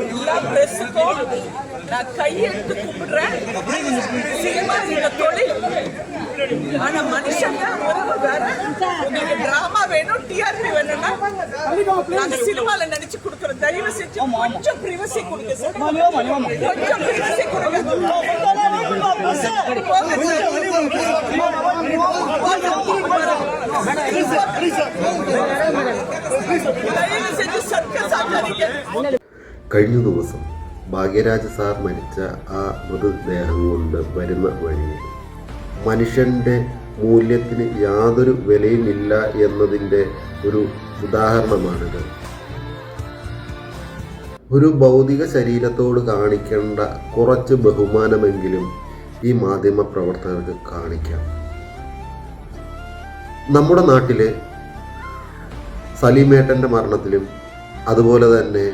எல்லா பிரஸுக்கும் நான் கையெடுத்து கும்பிடுறேன். சினிமா இந்த தொழில், ஆனா மனுஷங்க உறவு வேற. உங்களுக்கு டிராமா வேணும், டிஆர்பி வேணும்னா நாங்க சினிமால நினைச்சு கொடுக்குறோம். தயவு செஞ்சு கொஞ்சம் பிரைவசி கொடுங்க சார், கொஞ்சம் பிரைவசி கொடுங்க. தயவு செஞ்சு சர்க்கஸ் ஆக்காதீங்க. കഴിഞ്ഞ ദിവസം ഭാഗ്യരാജ് സാർ മരിച്ച ആ മൃതദേഹം കൊണ്ട് വരുന്ന വഴിയിൽ മനുഷ്യൻ്റെ മൂല്യത്തിന് യാതൊരു വിലയുമില്ല എന്നതിൻ്റെ ഒരു ഉദാഹരണമാണിത്. ഒരു ഭൗതിക ശരീരത്തോട് കാണിക്കേണ്ട കുറച്ച് ബഹുമാനമെങ്കിലും ഈ മാധ്യമ പ്രവർത്തകർക്ക് കാണിക്കാം. നമ്മുടെ നാട്ടിൽ സലീമേട്ടൻ്റെ മരണത്തിലും അതുപോലെ തന്നെ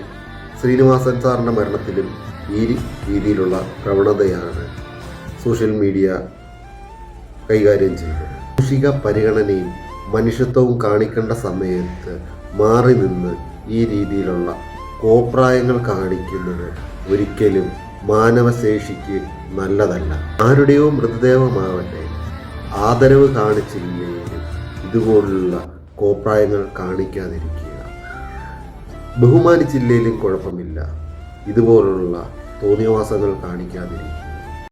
ശ്രീനിവാസൻ സാറിൻ്റെ മരണത്തിലും ഈ രീതിയിലുള്ള പ്രവണതയാണ് സോഷ്യൽ മീഡിയ കൈകാര്യം ചെയ്തത്. മാനുഷിക പരിഗണനയും മനുഷ്യത്വവും കാണിക്കേണ്ട സമയത്ത് മാറി നിന്ന് ഈ രീതിയിലുള്ള കോപ്രായങ്ങൾ കാണിക്കുന്നത് ഒരിക്കലും മാനവശേഷിക്ക് നല്ലതല്ല. ആരുടെയോ മൃതദേഹമാവട്ടെ, ആദരവ് കാണിച്ചില്ലെങ്കിലും ഇതുപോലുള്ള കോപ്രായങ്ങൾ കാണിക്കാതിരിക്കുക. ബഹുമാനിച്ചില്ലെങ്കിലും കുഴപ്പമില്ല, ഇതുപോലുള്ള തോന്നിയവാസങ്ങൾ കാണിക്കാതിരിക്കുക.